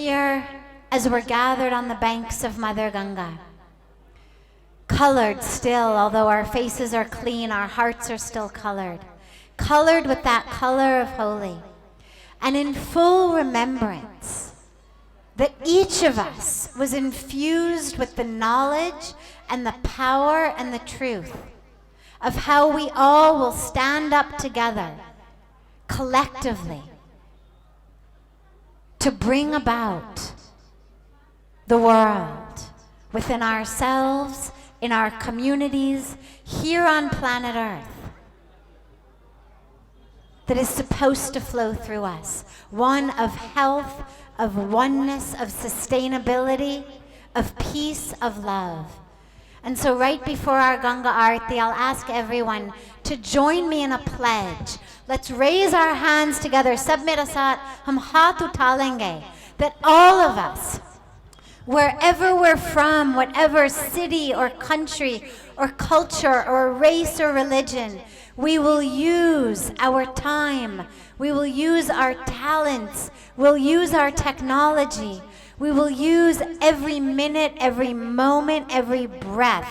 here as we're gathered on the banks of Mother Ganga. Colored still, although our faces are clean, our hearts are still colored. Colored with that color of Holi. And in full remembrance that each of us was infused with the knowledge and the power and the truth of how we all will stand up together collectively to bring about the world within ourselves, in our communities, here on planet Earth, that is supposed to flow through us. One of health, of oneness, of sustainability, of peace, of love. And so right before our Ganga Aarti, I'll ask everyone to join me in a pledge. Let's raise our hands together. Sab mere saath hum haath utha lenge. That all of us, wherever we're from, whatever city or country or culture or race or religion, we will use our time, we will use our talents, we'll use our technology, we will use every minute, every moment, every breath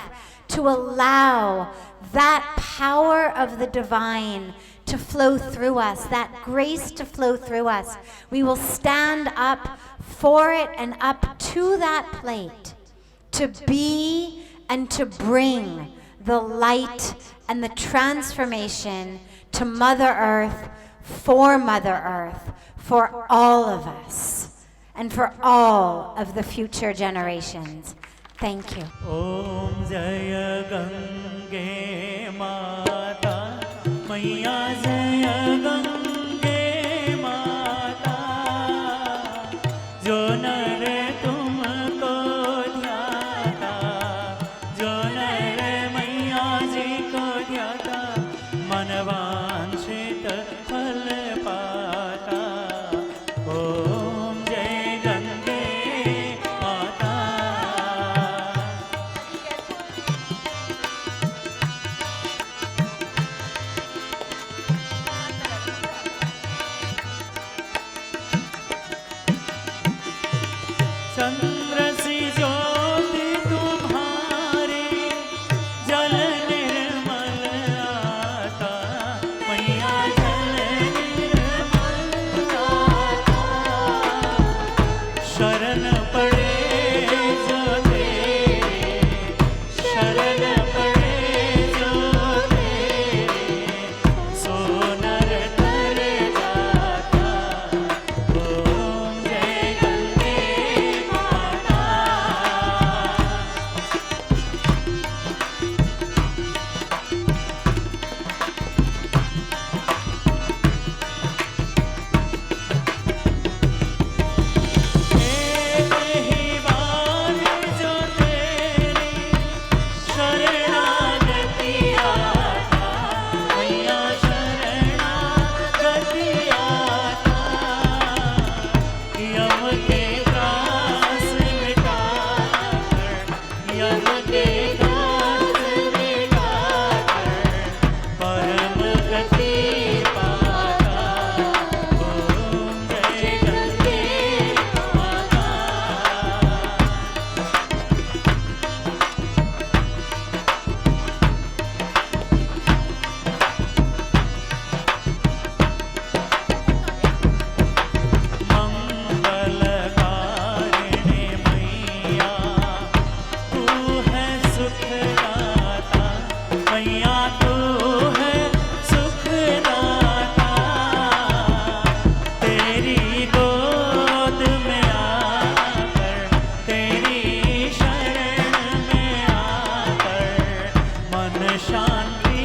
to allow that power of the divine to flow through us, that grace to flow through us. We will stand up for it and up to that plate to be and to bring the light and the transformation to Mother Earth, for all of us, and for all of the future generations. Thank you. Om Jaya Gange Mata, Maiya Jaya Gange Mata, Jo nare tumko dhyata, Jo nare Maiya ji ko dhyata, manvanshit phal pata. Om Jai Gange Mata. चंद्र सी ज्योति तुम्हारी जल निर्मल आता, मैया जल निर्मल आता, शरण पड़े जो तेरे, शरण पड़े जो तेरे, सो नर तर जाता। ओम जय गंगे माता। एक ही बार जो तेरी शरणागति आता, मैया शरणागति आता, यम के त्रास मिटाकर, यम के त्रास मिटाकर, परम गति पाता। ओम जय गंगे माता। मंगलकारिणी मैया, तू है सुखदाता, मैया तू है सुखदाता। तेरी गोद में आकर, तेरी शरण में आकर, मन शांति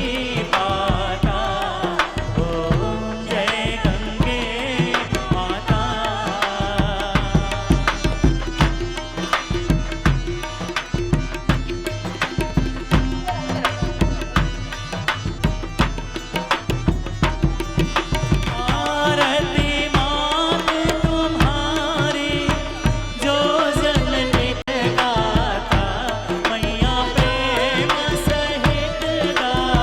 पाता। ओम जय गंगे माता। आरती मात तुम्हारी जो जन नित गाता, मैया प्रेम सहित गाता।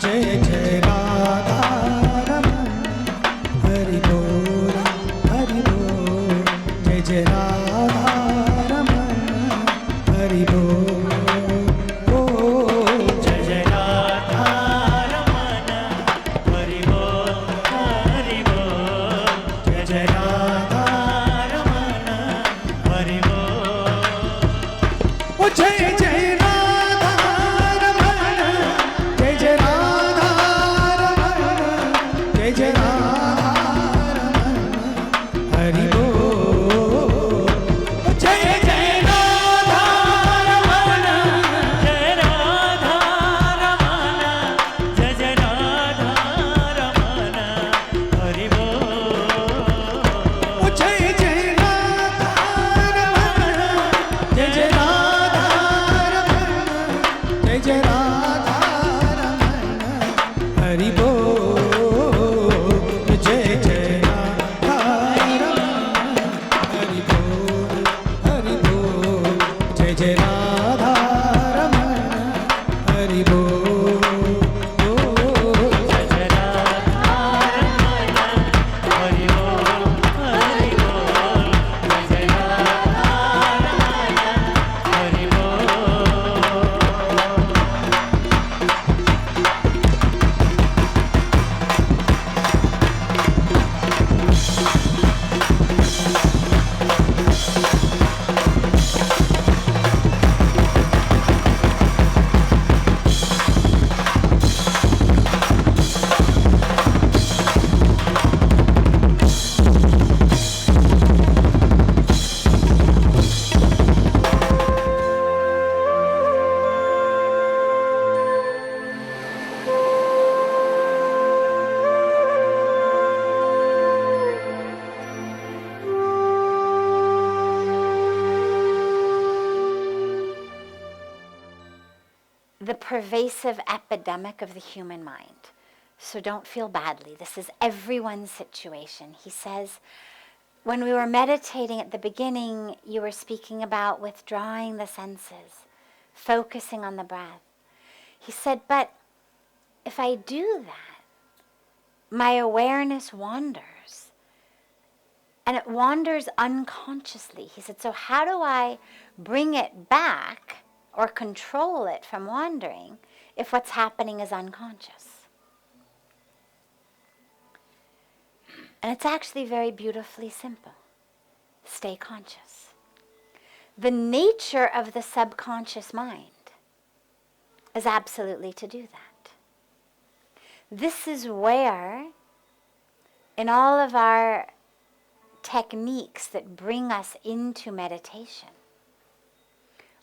जय जय राधा रमण हरि बोल हरि बोल जय जय राधा रमण हरि बोल जय जय राधा रमण हरि बोल हरि बोल जय जय राधा रमण हरि बोल जय जय राधा रमण जय जय राधा रमण जय जय राधा रमण हरि बोल जय जय राधा रमण जय राधा रमण जय जय राधा रमण हरि बोल जय जय राधा रमण जय जय राधा रमण जय जय राधा रमण हरि बोल जय जय राधा रमण हरि बोल जय जय राधा रमण हरि बोल जय जय राधा रमण हरि बोल हरि बोल जय जय राधा रमण हरि बोल The pervasive epidemic of the human mind. So don't feel badly. This is everyone's situation. He says, when we were meditating at the beginning, you were speaking about withdrawing the senses, focusing on the breath. He said, but if I do that, my awareness wanders. And it wanders unconsciously. He said, so how do I bring it back or control it from wandering if what's happening is unconscious? And it's actually very beautifully simple. Stay conscious. The nature of the subconscious mind is absolutely to do that. This is where, in all of our techniques that bring us into meditation,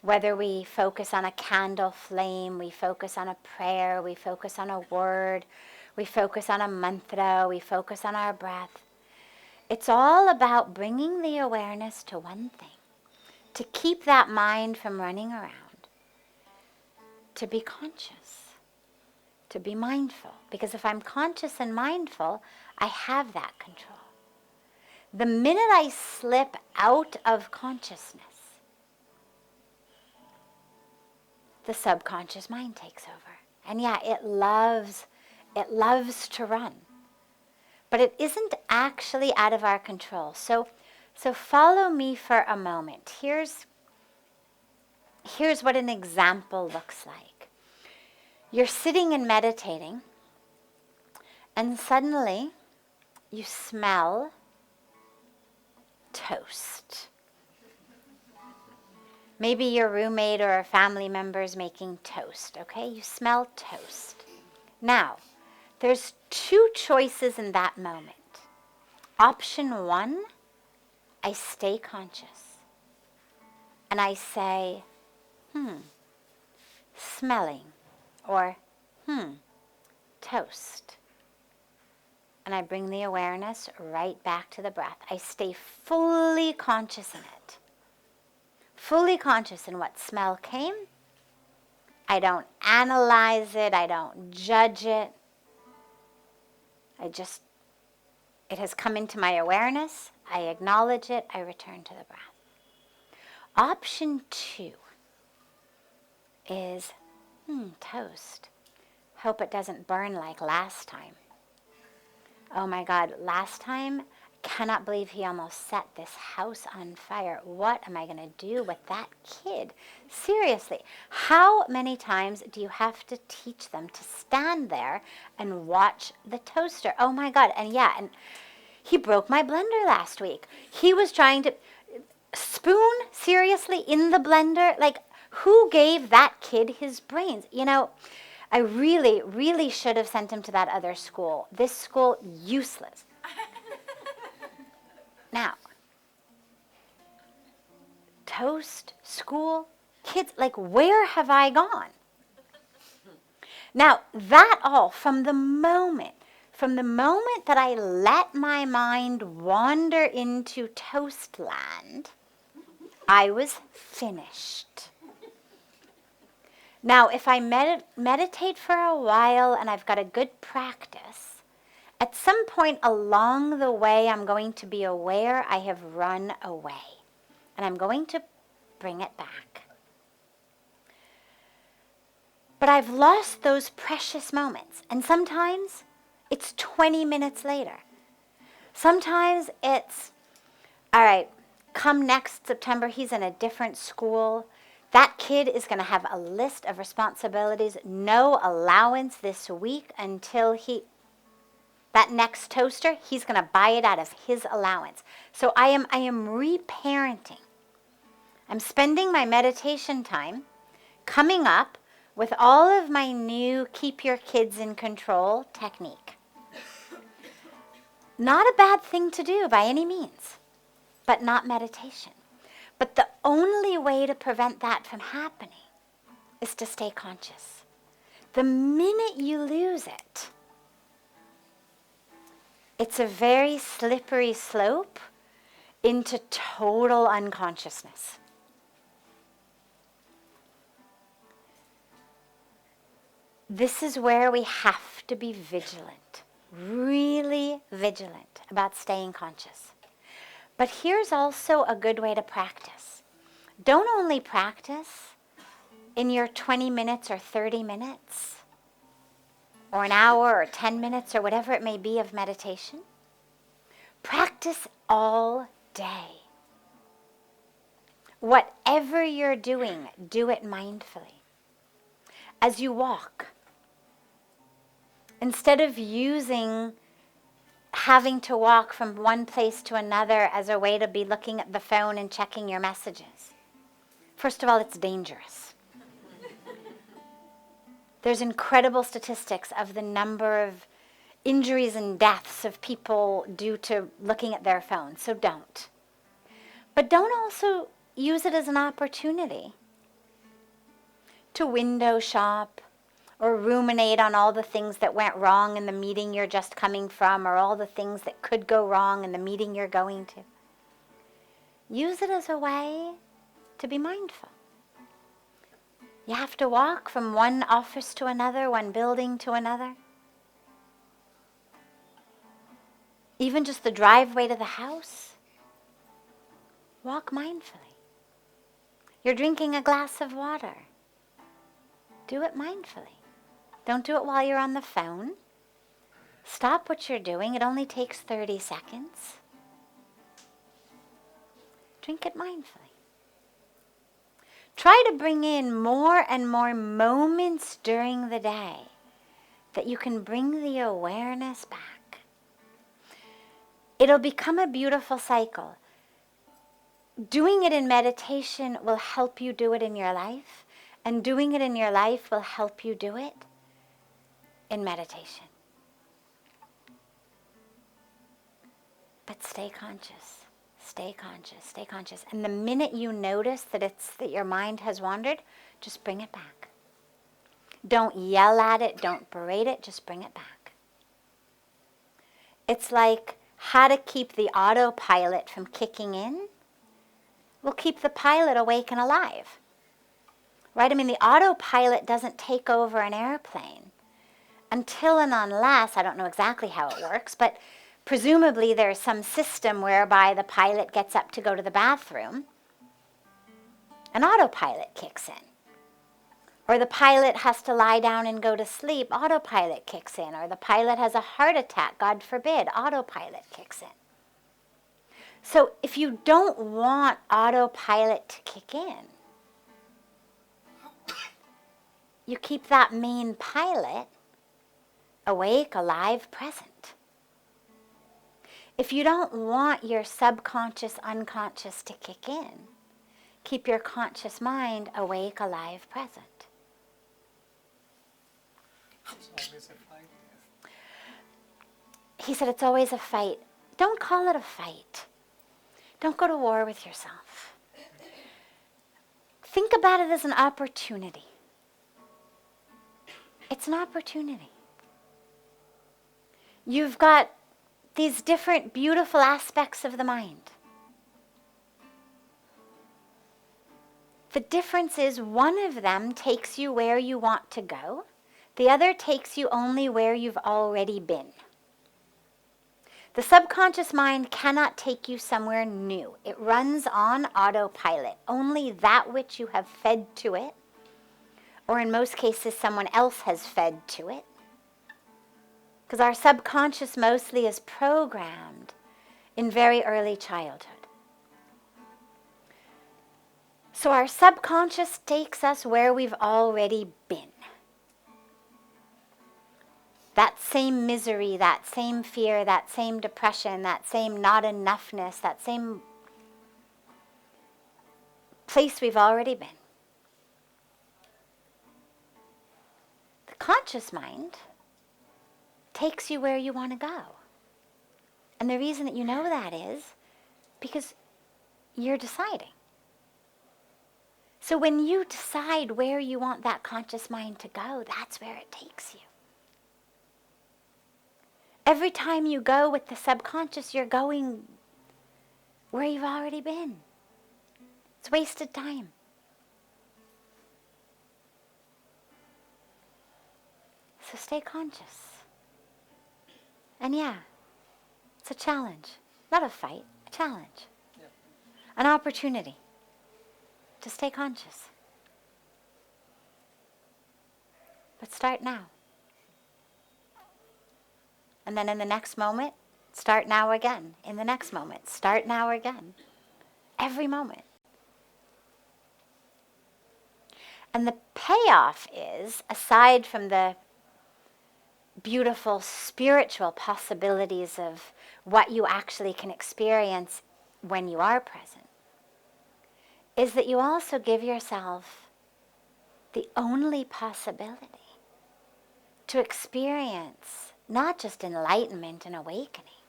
whether we focus on a candle flame, we focus on a prayer, we focus on a word, we focus on a mantra, we focus on our breath. It's all about bringing the awareness to one thing, to keep that mind from running around, to be conscious, to be mindful. Because if I'm conscious and mindful, I have that control. The minute I slip out of consciousness, the subconscious mind takes over. And yeah, it loves to run. But it isn't actually out of our control. So follow me for a moment. Here's what an example looks like. You're sitting and meditating, and suddenly you smell toast. Maybe your roommate or a family member is making toast, okay? You smell toast. Now, there's two choices in that moment. Option one, I stay conscious. And I say, smelling, or toast. And I bring the awareness right back to the breath. I stay fully conscious in it. Fully conscious in what smell came. I don't analyze it. I don't judge it. It has come into my awareness. I acknowledge it. I return to the breath. Option two is, toast. Hope it doesn't burn like last time. Oh my God, last time, I cannot believe he almost set this house on fire. What am I going to do with that kid? Seriously, how many times do you have to teach them to stand there and watch the toaster? Oh my God, and he broke my blender last week. He was trying to spoon, seriously, in the blender? Like, who gave that kid his brains? You know, I really, really should have sent him to that other school. This school, useless. Now, toast, school, kids, like, where have I gone? Now, that all, from the moment that I let my mind wander into toast land, I was finished. Now, if I meditate for a while and I've got a good practice, at some point along the way, I'm going to be aware I have run away. And I'm going to bring it back. But I've lost those precious moments. And sometimes it's 20 minutes later. Sometimes it's, all right, come next September, he's in a different school. That kid is going to have a list of responsibilities, no allowance this week until that next toaster, he's going to buy it out of his allowance. So I am reparenting. I'm spending my meditation time coming up with all of my new keep your kids in control technique. Not a bad thing to do by any means, but not meditation. But the only way to prevent that from happening is to stay conscious. The minute you lose it, it's a very slippery slope into total unconsciousness. This is where we have to be vigilant, really vigilant about staying conscious. But here's also a good way to practice. Don't only practice in your 20 minutes or 30 minutes, or an hour or 10 minutes or whatever it may be of meditation. Practice all day. Whatever you're doing, do it mindfully. As you walk, instead of having to walk from one place to another as a way to be looking at the phone and checking your messages. First of all, it's dangerous. There's incredible statistics of the number of injuries and deaths of people due to looking at their phones, so don't. But don't also use it as an opportunity to window shop, or ruminate on all the things that went wrong in the meeting you're just coming from, or all the things that could go wrong in the meeting you're going to. Use it as a way to be mindful. You have to walk from one office to another, one building to another. Even just the driveway to the house. Walk mindfully. You're drinking a glass of water. Do it mindfully. Don't do it while you're on the phone. Stop what you're doing. It only takes 30 seconds. Drink it mindfully. Try to bring in more and more moments during the day that you can bring the awareness back. It'll become a beautiful cycle. Doing it in meditation will help you do it in your life, and doing it in your life will help you do it in meditation. But stay conscious, stay conscious, stay conscious. And the minute you notice that your mind has wandered, just bring it back. Don't yell at it, don't berate it, just bring it back. It's like how to keep the autopilot from kicking in will keep the pilot awake and alive. Right? I mean, the autopilot doesn't take over an airplane until and unless, I don't know exactly how it works, but presumably there's some system whereby the pilot gets up to go to the bathroom, an autopilot kicks in. Or the pilot has to lie down and go to sleep, autopilot kicks in. Or the pilot has a heart attack, God forbid, autopilot kicks in. So if you don't want autopilot to kick in, you keep that main pilot awake, alive, present. If you don't want your subconscious, unconscious to kick in, keep your conscious mind awake, alive, present. It's always a fight. He said it's always a fight. Don't call it a fight. Don't go to war with yourself. Think about it as an opportunity. It's an opportunity. You've got these different beautiful aspects of the mind. The difference is one of them takes you where you want to go. The other takes you only where you've already been. The subconscious mind cannot take you somewhere new. It runs on autopilot. Only that which you have fed to it, or in most cases someone else has fed to it. Because our subconscious mostly is programmed in very early childhood. So our subconscious takes us where we've already been. That same misery, that same fear, that same depression, that same not enoughness, that same place we've already been. The conscious mind takes you where you want to go. And the reason that you know that is because you're deciding. So when you decide where you want that conscious mind to go, that's where it takes you. Every time you go with the subconscious, you're going where you've already been. It's wasted time. So stay conscious. And yeah, it's a challenge. Not a fight, a challenge. Yeah. An opportunity to stay conscious. But start now. And then in the next moment, start now again. In the next moment, start now again. Every moment. And the payoff is, aside from the beautiful spiritual possibilities of what you actually can experience when you are present, is that you also give yourself the only possibility to experience not just enlightenment and awakening,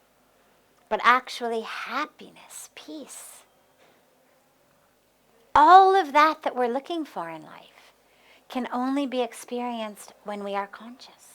but actually happiness, peace. All of that we're looking for in life can only be experienced when we are conscious.